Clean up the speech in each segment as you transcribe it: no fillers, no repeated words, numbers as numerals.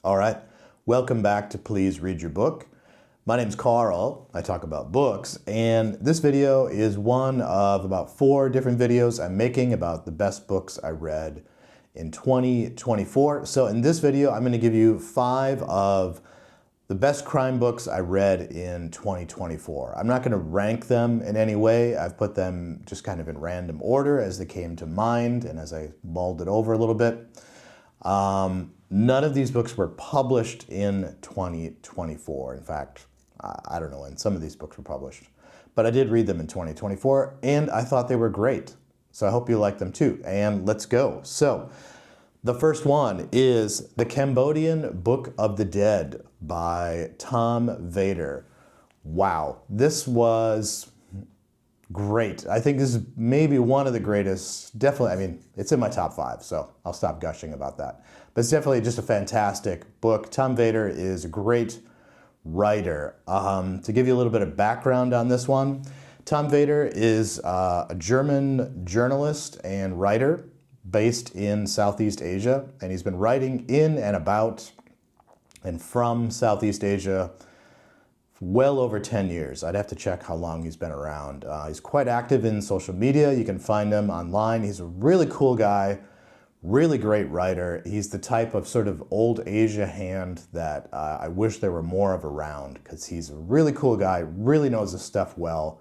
All right, welcome back to Please Read Your Book. My name's Carl, I talk about books, and this video is one of about 4 different videos I'm making about the best books I read in 2024. So in this video, I'm going to give you 5 of the best crime books I read in 2024. I'm not going to rank them in any way. I've put them just kind of in random order as they came to mind and as I mulled it over a little bit. None of these books were published in 2024. In fact, I don't know when some of these books were published, but I did read them in 2024 and I thought they were great. So I hope you like them too. And let's go. So the first one is The Cambodian Book of the Dead by Tom Vater. Wow, this was great. I think this is maybe one of the greatest, definitely, I mean, it's in my top 5, so I'll stop gushing about that. But it's definitely just a fantastic book. Tom Vater is a great writer. To give you a little bit of background on this one, Tom Vater is a German journalist and writer based in Southeast Asia, and he's been writing in and about and from Southeast Asia well over 10 years. I'd have to check how long he's been around. He's quite active in social media. You can find him online. He's a really cool guy, really great writer. He's the type of sort of old Asia hand that I wish there were more of around, because he's a really cool guy, really knows his stuff well,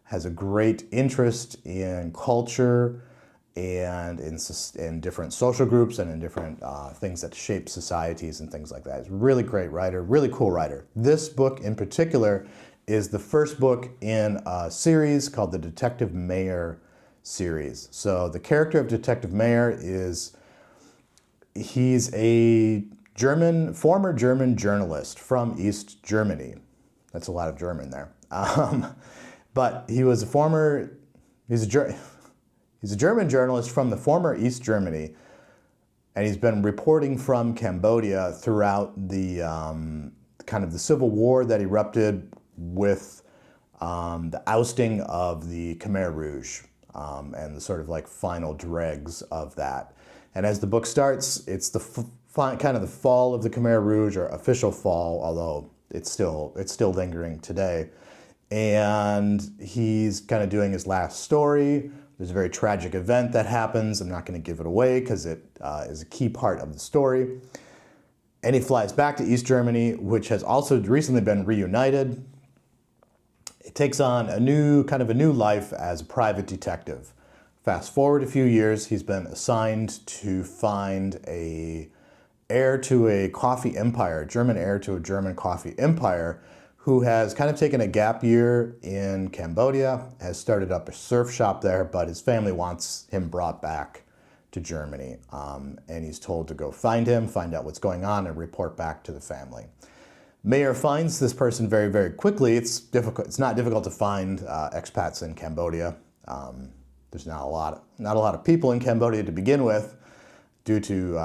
has a great interest in culture and in different social groups and in different things that shape societies and things like that. He's a really great writer, really cool writer. This book in particular is the first book in a series called the Detective Mayer series. So the character of Detective Mayer he's a former German journalist from East Germany. That's a lot of German there. But he's a German journalist from the former East Germany, and he's been reporting from Cambodia throughout the kind of the civil war that erupted with the ousting of the Khmer Rouge and the sort of like final dregs of that. And as the book starts, it's the kind of the fall of the Khmer Rouge, or official fall, although it's still lingering today. And he's kind of doing his last story. There's a very tragic event that happens. I'm not going to give it away because it is a key part of the story. And he flies back to East Germany, which has also recently been reunited. It takes on a new life as a private detective. Fast forward a few years, he's been assigned to find an heir to a coffee empire, German heir to a German coffee empire, who has kind of taken a gap year in Cambodia, has started up a surf shop there, but his family wants him brought back to Germany. And he's told to go find him, find out what's going on, and report back to the family. Mayer finds this person very, very quickly. It's not difficult to find expats in Cambodia. There's not a lot of people in Cambodia to begin with due to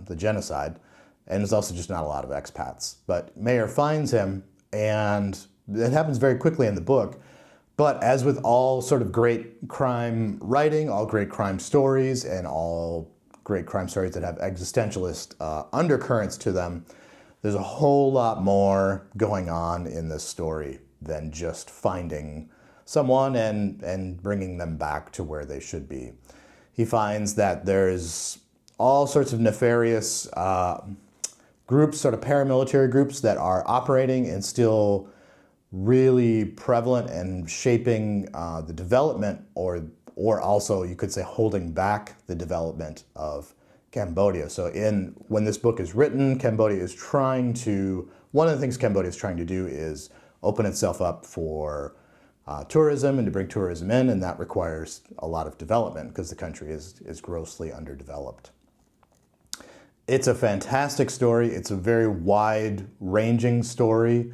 the genocide. And there's also just not a lot of expats. But Mayer finds him, and it happens very quickly in the book. But as with all sort of great crime writing, all great crime stories, and all great crime stories that have existentialist undercurrents to them, there's a whole lot more going on in this story than just finding someone and bringing them back to where they should be. He finds that there's all sorts of nefarious groups, sort of paramilitary groups, that are operating and still really prevalent and shaping the development, or also you could say holding back the development of Cambodia. So when this book is written, one of the things Cambodia is trying to do is open itself up for tourism and to bring tourism in, and that requires a lot of development because the country is grossly underdeveloped. It's a fantastic story. It's a very wide-ranging story.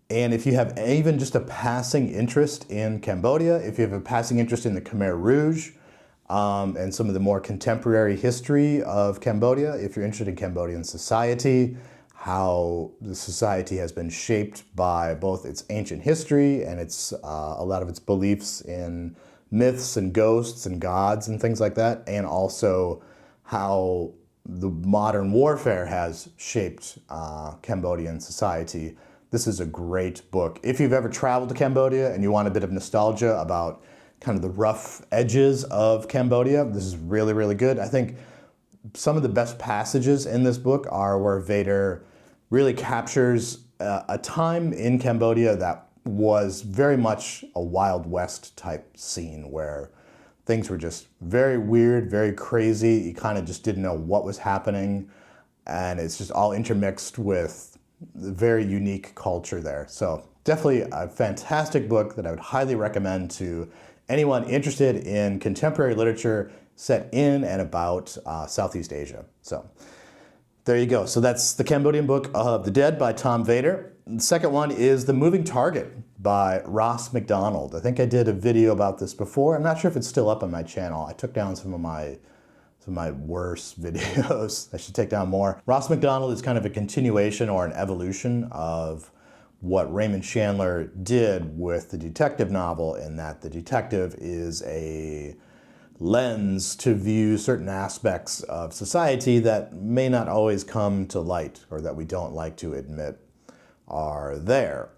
And if you have even just a passing interest in Cambodia, if you have a passing interest in the Khmer Rouge, and some of the more contemporary history of Cambodia, if you're interested in Cambodian society, how the society has been shaped by both its ancient history and a lot of its beliefs in myths and ghosts and gods and things like that, and also how the modern warfare has shaped Cambodian society. This is a great book. If you've ever traveled to Cambodia and you want a bit of nostalgia about kind of the rough edges of Cambodia, this is really, really good. I think some of the best passages in this book are where Vater really captures a time in Cambodia that was very much a Wild West type scene where things were just very weird, very crazy. You kind of just didn't know what was happening. And it's just all intermixed with the very unique culture there. So definitely a fantastic book that I would highly recommend to anyone interested in contemporary literature set in and about Southeast Asia. So there you go. So that's The Cambodian Book of the Dead by Tom Vater. The second one is The Moving Target by Ross MacDonald. I think I did a video about this before. I'm not sure if it's still up on my channel. I took down some of my worst videos. I should take down more. Ross MacDonald is kind of a continuation or an evolution of what Raymond Chandler did with the detective novel, in that the detective is a lens to view certain aspects of society that may not always come to light, or that we don't like to admit are there.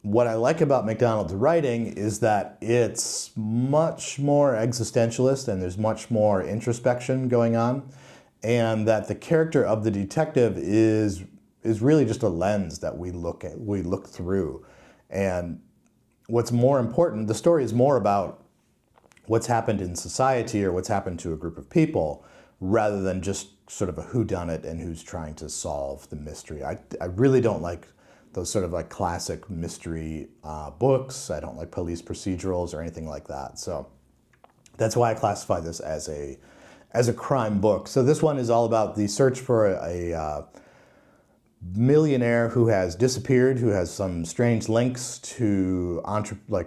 What I like about MacDonald's writing is that it's much more existentialist and there's much more introspection going on, and that the character of the detective is really just a lens that we look through. And what's more important, the story is more about what's happened in society or what's happened to a group of people, rather than just sort of a whodunit and who's trying to solve the mystery. I really don't like those sort of like classic mystery books. I don't like police procedurals or anything like that. So that's why I classify this as a crime book. So this one is all about the search for a millionaire who has disappeared, who has some strange links to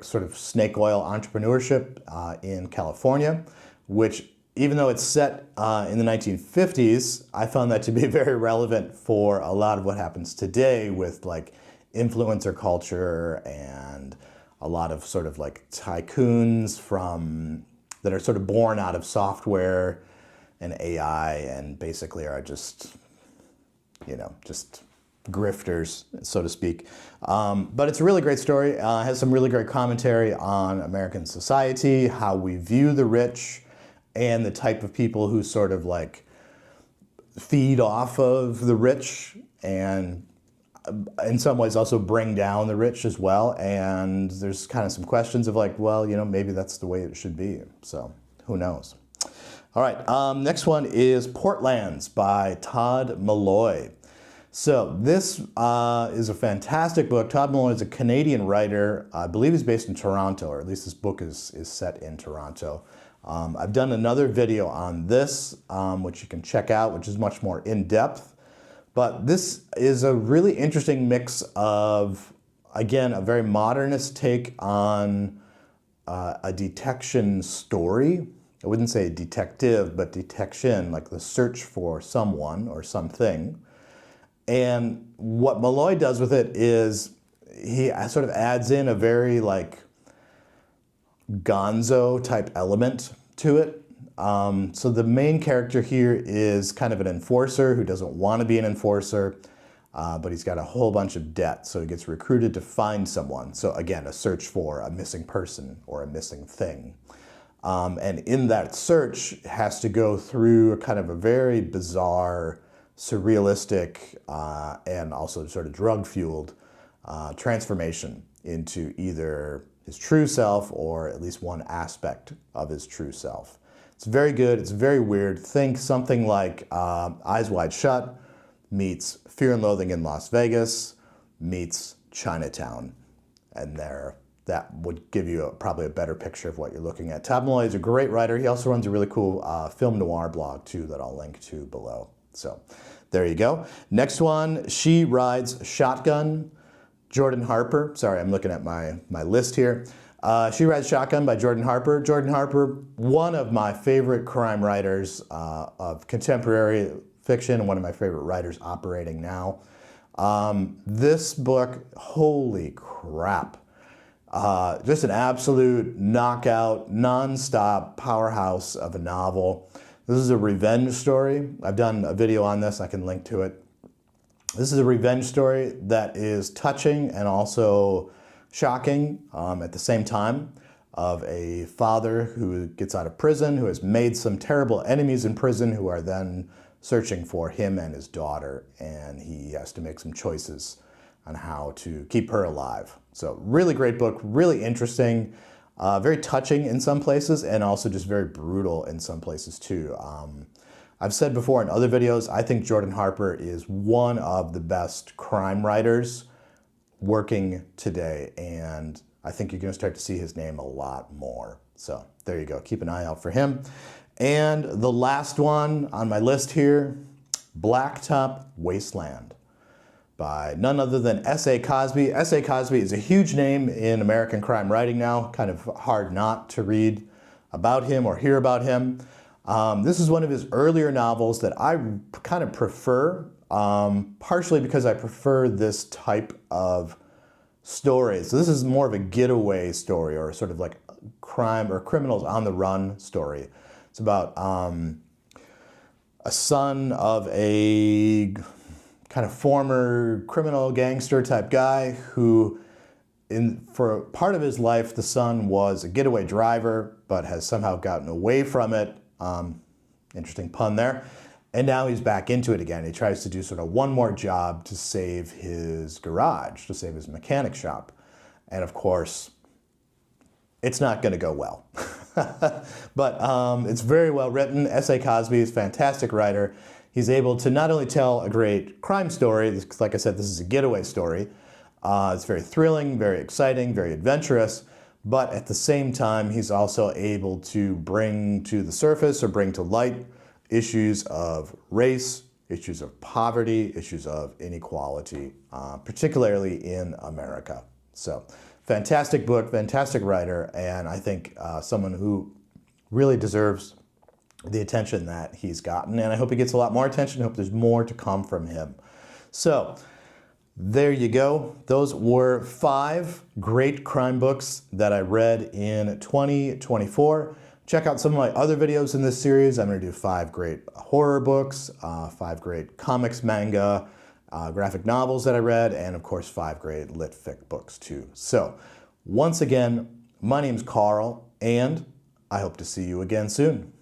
sort of snake oil entrepreneurship in California, which, even though it's set in the 1950s, I found that to be very relevant for a lot of what happens today with like influencer culture and a lot of sort of like tycoons that are sort of born out of software and AI, and basically are just grifters, so to speak. But it's a really great story. It has some really great commentary on American society, how we view the rich, and the type of people who sort of like feed off of the rich, and in some ways also bring down the rich as well. And there's kind of some questions of like, well, maybe that's the way it should be. So who knows? All right, next one is Portlands by Todd Molloy. So this is a fantastic book. Todd Molloy is a Canadian writer. I believe he's based in Toronto, or at least this book is set in Toronto. I've done another video on this, which you can check out, which is much more in-depth. But this is a really interesting mix of, again, a very modernist take on a detection story. I wouldn't say detective, but detection, like the search for someone or something. And what Molloy does with it is he sort of adds in a very like gonzo type element to it. So the main character here is kind of an enforcer who doesn't want to be an enforcer, but he's got a whole bunch of debt. So he gets recruited to find someone. So again, a search for a missing person or a missing thing. And in that search has to go through a kind of a very bizarre, surrealistic, and also sort of drug-fueled transformation into either his true self or at least one aspect of his true self. It's very good. It's very weird. Think something like Eyes Wide Shut meets Fear and Loathing in Las Vegas meets Chinatown. And that would give you probably a better picture of what you're looking at. Todd Molloy is a great writer. He also runs a really cool film noir blog too that I'll link to below. So there you go. Next one, She Rides Shotgun, Jordan Harper. Sorry, I'm looking at my list here. She Rides Shotgun by Jordan Harper. Jordan Harper, one of my favorite crime writers of contemporary fiction, and one of my favorite writers operating now. This book, holy crap. Just an absolute knockout, non-stop powerhouse of a novel. This is a revenge story. I've done a video on this. I can link to it. This is a revenge story that is touching and also shocking at the same time, of a father who gets out of prison, who has made some terrible enemies in prison who are then searching for him and his daughter, and he has to make some choices on how to keep her alive. So really great book, really interesting, very touching in some places, and also just very brutal in some places too. I've said before in other videos, I think Jordan Harper is one of the best crime writers working today, and I think you're going to start to see his name a lot more. So there you go. Keep an eye out for him. And the last one on my list here, Blacktop Wasteland, by none other than S.A. Cosby. S.A. Cosby is a huge name in American crime writing now. Kind of hard not to read about him or hear about him. This is one of his earlier novels that I kind of prefer, partially because I prefer this type of story. So this is more of a getaway story, or sort of like crime or criminals on the run story. It's about a son of a kind of former criminal gangster type guy who, for part of his life, the son was a getaway driver, but has somehow gotten away from it. Interesting pun there. And now he's back into it again. He tries to do sort of one more job to save his garage, to save his mechanic shop. And of course, it's not going to go well. But it's very well written. S.A. Cosby is a fantastic writer. He's able to not only tell a great crime story, like I said, this is a getaway story. It's very thrilling, very exciting, very adventurous. But at the same time, he's also able to bring to the surface or bring to light issues of race, issues of poverty, issues of inequality, particularly in America. So fantastic book, fantastic writer, and I think someone who really deserves the attention that he's gotten. And I hope he gets a lot more attention. I hope there's more to come from him. So there you go. Those were 5 great crime books that I read in 2024. Check out some of my other videos in this series. I'm going to do 5 great horror books, 5 great comics, manga, graphic novels that I read, and of course 5 great lit fic books too. So once again, my name's Carl, and I hope to see you again soon.